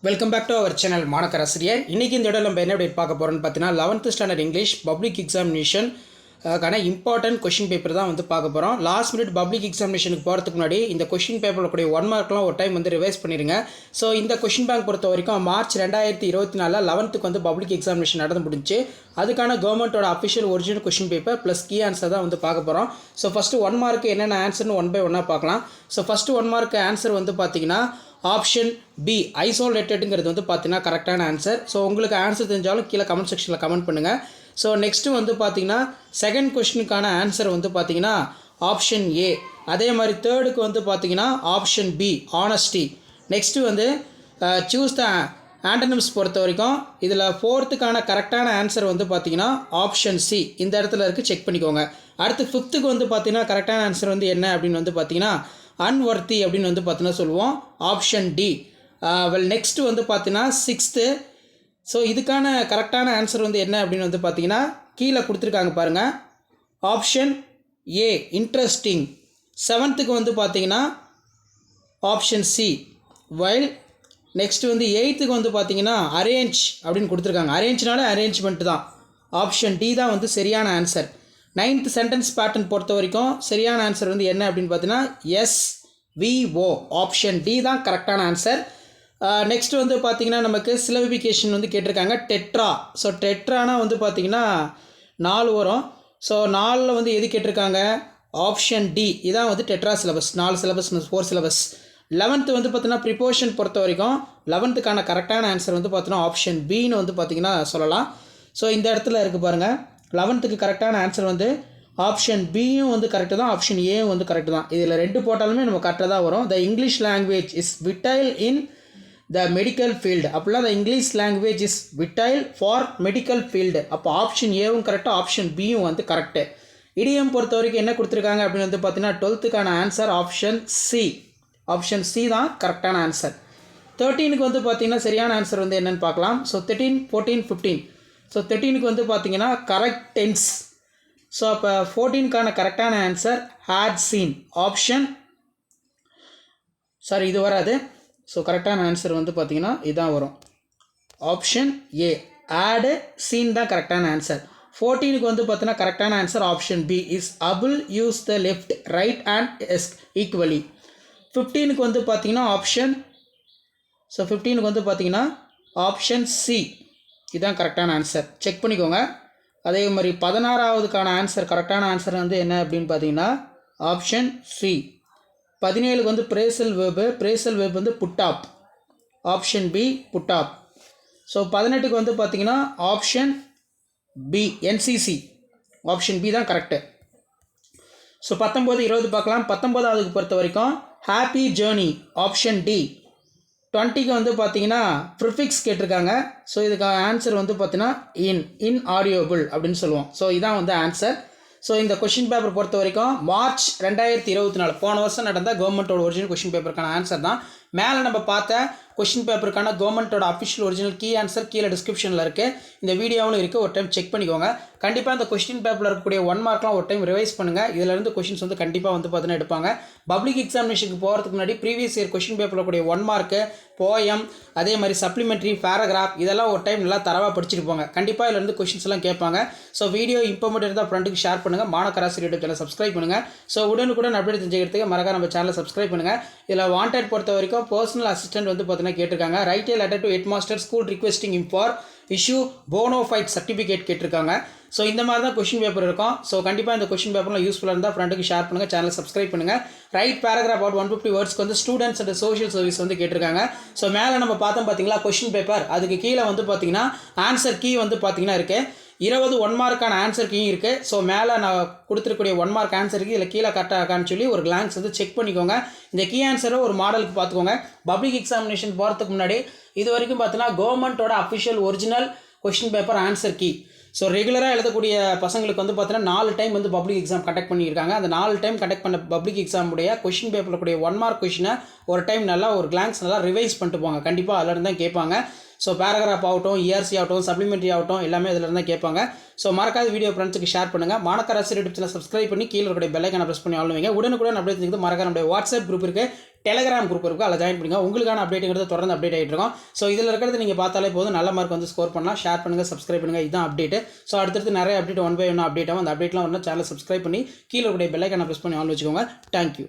Welcome back to our channel மாணக்கர் ஆசிரியர். இன்றைக்கி இந்த இடம் நம்ம என்ன அப்டேட் பார்க்க போகிறோன்னு பார்த்தீங்கன்னா 11th standard English public examination important question paper தான் பார்க்க போகிறோம். லாஸ்ட் மினிட் பப்ளிக் எக்ஸாமினேஷனுக்கு போகிறதுக்கு முன்னாடி இந்த கொஷின் பேப்பரில் கூடிய 1 மார்க்லாம் ஒரு டைம் ரிவைஸ் பண்ணிடுங்க. ஸோ இந்த கொஷின் பேங்க் பொறுத்த வரைக்கும் மார்ச் 2024 11th பப்ளிக் எக்ஸாமினேஷன் நடந்து முடிஞ்சு அதுக்கான கவர்மெண்ட்டோட official original question paper plus key answer தான் பார்க்க போகிறோம். ஸோ ஃபஸ்ட்டு 1 மார்க்கு என்னென்ன ஆன்சர்னு 1 by 1 பார்க்கலாம். ஸோ ஃபஸ்ட்டு 1 மார்க்கு ஆன்சர் பார்த்தீங்கன்னா ஆப்ஷன் பி ஐசோலேட்டடுங்கிறது பார்த்தீங்கன்னா கரெக்டான ஆன்சர். ஸோ உங்களுக்கு ஆன்சர் தெரிஞ்சாலும் கீழே கமெண்ட் செக்ஷனில் கமெண்ட் பண்ணுங்கள். ஸோ நெக்ஸ்ட்டு பார்த்தீங்கன்னா செகண்ட் கொஸ்டினுக்கான ஆன்சர் பார்த்தீங்கன்னா ஆப்ஷன் ஏ. அதே மாதிரி தேர்டுக்கு பார்த்தீங்கன்னா option B honesty. Next choose the antonyms பொறுத்த வரைக்கும் இதில் ஃபோர்த்துக்கான கரெக்டான ஆன்சர் பார்த்தீங்கன்னா ஆப்ஷன் சி. இந்த இடத்துல இருக்குது, செக் பண்ணிக்கோங்க. அடுத்து ஃபிஃப்த்துக்கு பார்த்தீங்கன்னா கரெக்டான ஆன்சர் என்ன அப்படின்னு பார்த்தீங்கன்னா அன்வர்த்தி அப்படின்னு பார்த்தீங்கன்னா சொல்லுவோம், ஆப்ஷன் டி. நெக்ஸ்ட்டு பார்த்தீங்கன்னா சிக்ஸ்த்து. ஸோ இதுக்கான கரெக்டான ஆன்சர் என்ன அப்படின்னு பார்த்தீங்கன்னா கீழே கொடுத்துருக்காங்க பாருங்கள், ஆப்ஷன் ஏ இன்ட்ரெஸ்டிங். செவன்த்துக்கு பார்த்தீங்கன்னா ஆப்ஷன் சி. வைல் நெக்ஸ்ட்டு எயித்துக்கு பார்த்தீங்கன்னா அரேஞ்ச் அப்படின்னு கொடுத்துருக்காங்க. அரேஞ்ச்னால அரேஞ்ச்மெண்ட் தான், ஆப்ஷன் டி தான் சரியான ஆன்சர். 9th சென்டென்ஸ் பேட்டர்ன் பொறுத்த வரைக்கும் சரியான ஆன்சர் என்ன அப்படின்னு பார்த்தீங்கன்னா எஸ்விஓ, ஆப்ஷன் டி தான் கரெக்டான ஆன்சர். நெக்ஸ்ட் பார்த்தீங்கன்னா நமக்கு சிலபிஃபிகேஷன் கேட்டிருக்காங்க டெட்ரா. ஸோ டெட்ரானா பார்த்தீங்கன்னா 4 வரும். ஸோ 4ல் எது கேட்டிருக்காங்க, ஆப்ஷன் டி. இதான் tetra syllabus, 4 syllabus 4 syllabus. 11th பார்த்தீங்கன்னா ப்ரிப்போஷன் பொறுத்த வரைக்கும் 11th கரெக்டான ஆன்சர் பார்த்தீங்கன்னா ஆப்ஷன் பின்னு பார்த்தீங்கன்னா சொல்லலாம். ஸோ இந்த இடத்துல இருக்குது பாருங்கள், 11th கரெக்டான ஆன்சர் ஆப்ஷன் பியும் கரெக்டு தான், ஆப்ஷன் ஏவும் கரெக்டு தான். இதில் 2 போட்டாலுமே நம்ம கரெக்டாக தான் வரும். The English language is vital in the medical field. அப்படிலாம் the English language is vital for medical field. அப்போ ஆப்ஷன் ஏவும் கரெக்டு, ஆப்ஷன் பியும் கரெக்டு. இடியம் பொறுத்த வரைக்கும் என்ன கொடுத்துருக்காங்க அப்படின்னு பார்த்தீங்கன்னா 12th answer option C. Option C தான் கரெக்டான ஆன்சர். 13க்கு பார்த்தீங்கன்னா சரியான ஆன்சர் என்னென்னு பார்க்கலாம். ஸோ 13, 14, 15. ஸோ 13க்கு பார்த்தீங்கன்னா கரெக்ட் டென்ஸ். ஸோ அப்போ 14க்கான கரெக்டான answer had seen, option sorry இது வராது. ஸோ கரெக்டான ஆன்சர் பார்த்தீங்கன்னா இதான் வரும், ஆப்ஷன் ஏ ஆடு சீன் தான் கரெக்டான ஆன்சர். 14க்கு பார்த்தீங்கன்னா கரெக்டான answer option B is able use the left right and as equally. 15க்கு பார்த்தீங்கன்னா ஆப்ஷன், ஸோ 15க்கு பார்த்தீங்கன்னா ஆப்ஷன் சி இதுதான் கரெக்டான ஆன்சர், செக் பண்ணிக்கோங்க. அதே மாதிரி 16வதுக்கான ஆன்சர் கரெக்டான ஆன்சர் என்ன அப்படின்னு பார்த்தீங்கன்னா ஆப்ஷன் சி. 17க்கு phrasal verb, phrasal verb put off, option B put off. So 18க்கு பார்த்தீங்கன்னா option B NCC, option B தான் கரெக்டு. ஸோ 19, 20 பார்க்கலாம். 19வதுக்கு பொறுத்த வரைக்கும் ஹாப்பி ஜேர்னி, ஆப்ஷன் டி. 20க்கு பார்த்தீங்கன்னா ப்ரிஃபிக்ஸ் கேட்டிருக்காங்க. ஸோ இதுக்கு ஆன்சர் பார்த்தீங்கன்னா இன்ஆடியபிள் அப்படின்னு சொல்லுவோம். ஸோ இதான் ஆன்சர். ஸோ இந்த கொஷின் பேப்பர் பொறுத்த வரைக்கும் மார்ச் 2024 போன வருஷம் நடந்த கவர்மெண்ட்டோட ஒரிஜினல் கொஷின் பேப்பருக்கான ஆன்சர் தான். மேலே நம்ம பார்த்த கொஷின் பேப்பருக்கான கவர்மெண்ட்டோட அஃபிஷியல் ஒரிஜினல் கீ ஆன்சர் கீழே டிஸ்கிரிப்ஷனில் இருக்குது, இந்த வீடியோவில் இருக்குது, ஒரு டைம் செக் பண்ணிக்கோங்க. கண்டிப்பாக இந்த கொஸ்டின் பேப்பரில் இருக்கக்கூடிய 1 மார்க்லாம் ஒரு டைம் ரிவைஸ் பண்ணுங்கள். இதிலிருந்து கொஷின்ஸ் கண்டிப்பாக பார்த்தீங்கன்னா எடுப்பாங்க. பப்ளிக் எக்ஸாமினேஷனுக்கு போகிறதுக்கு முன்னாடி ப்ரீவியஸ் இயர் கொஷின் பேப்பரில் கூடிய 1 மார்க்கு போயம், அதே மாதிரி சப்ளிமெண்ட்ரி, பேராகிராஃப் இதெல்லாம் ஒரு டைம் நல்லா தரவாக படிச்சுட்டு போங்க. கண்டிப்பாக இதிலிருந்து கொஷின்ஸ் எல்லாம் கேட்பாங்க. ஸோ வீடியோ இம்பார்ட்டன்ட் இருந்தால் ஃப்ரெண்டுக்கு ஷேர் பண்ணுங்கள். மாணக்கர் ஆசிரியர் யூடியூப் சேனல் சப்ஸ்கிரைப் பண்ணுங்கள். ஸோ உடனுக்குடன் அப்டேட் தெரிஞ்சுக்கிறதுக்கு மறக்காம நம்ம சேனலை சப்ஸ்கிரைப் பண்ணுங்கள். இதில் வாண்டட் பொறுத்த வரைக்கும் பர்சனல் அசிஸ்டன்ட் பார்த்தீங்கன்னா கேட்டிருக்காங்க. Right A letter to head master school requesting him for issue bona fide certificate கேட்டிருக்காங்க. ஸோ இந்த மாதிரி தான் கொஷின் பேப்பர் இருக்கும். ஸோ கண்டிப்பாக இந்த கொஷின் பேப்பர்லாம் யூஸ்ஃபுல்லாக இருந்தால் ஃப்ரெண்டுக்கு ஷேர் பண்ணுங்கள், சேனலை சப்ஸ்கிரைப் பண்ணுங்கள். ரைட் பேராகிராஃப் அவுட் 150 வேர்ட்ஸ்க்கு ஸ்டூடெண்ட்ஸ் அண்ட் சோஷியல் சர்வீஸ் கேட்டிருக்காங்க. ஸோ மேலே நம்ம பார்த்தோம் பார்த்தீங்களா கொஷின் பேப்பர், அதுக்கு கீழே பார்த்தீங்கன்னா ஆன்சர் கீ பார்த்தீங்கன்னா இருக்குது. 20 1 மார்க்கான ஆன்சர் கீயும் இருக்குது. ஸோ மேலே நான் கொடுத்துருக்கூடிய 1 மார்க் ஆன்சருக்கு இதில் கீழே கரெக்டாக இருக்கான்னு சொல்லி ஒரு கிளான்ஸ் செக் பண்ணிக்கோங்க. இந்த கீ ஆன்சரை ஒரு மாடலுக்கு பார்த்துக்கோங்க. பப்ளிக் எக்ஸாமினேஷன் போகிறதுக்கு முன்னாடி இது வரைக்கும் பார்த்தீங்கன்னா கவர்மெண்ட்டோட official original question paper answer key. So ரெகுலராக எழுதக்கூடிய பசங்களுக்கு பார்த்தீங்கன்னா 4 டைம் பப்ளிக் எக்ஸாம் கண்டக்ட் பண்ணியிருக்காங்க. அந்த 4 டைம் கண்டக்ட் பண்ண பப்ளிக் எக்ஸாமுடைய கொஷின் பேப்பரில் கூடிய 1 மார்க் கொஷினை ஒரு டைம் நல்லா ஒரு கிளான்ஸ் நல்லா ரிவைஸ் பண்ணிட்டு போங்க. கண்டிப்பாக அதில் தான் கேட்பாங்க. ஸோ பேராகிராஃப் ஆகட்டும், இஆர்சி ஆகட்டும், சப்ளிமெண்ட்ரி ஆகட்டும் எல்லாமே இதில் இருந்தால் கேட்பாங்க. ஸோ மறக்காத வீடியோ ஃப்ரெண்ட்ஸுக்கு ஷேர் பண்ணுங்கள். மாணக்கர் ஆசிரியர் யூடியூப் சேனல் சப்ஸ்கிரைப் பண்ணி கீழே இருக்கிற பெல் ஐக்கானை ப்ரெஸ் பண்ணி ஆளுவீங்க. உடனுக்குடன் அப்படியே தெரிஞ்சுக்கிட்டு மறக்காத நம்முடைய வாட்ஸ்அப் குரூப் இருக்குது, டெலகிராம் குரூப் இருக்கும், அதில் ஜாயின் பண்ணுங்க. உங்களுக்கான அப்டேட்டுங்கிறது தொடர்ந்து அப்டேட் ஆகிட்டு இருக்கும். ஸோ இதில் இருக்கிறது நீங்கள் பார்த்தாலே போதும், நல்ல மார்க் வந்து ஸ்கோர் பண்ணலாம். ஷேர் பண்ணுங்கள், சப்ஸ்கிரைப் பண்ணுங்கள். இதுதான் அப்டேட். ஸோ அடுத்தடுத்து நிறைய update one by one update ஆகும். அந்த அப்டேட்லாம் வரணும், சேனலை சப்ஸ்கிரைப் பண்ணி கீழே கூடிய பெல் ஐக்கானை ப்ரெஸ் பண்ணி ஆன் வச்சுக்கோங்க. தேங்க்யூ.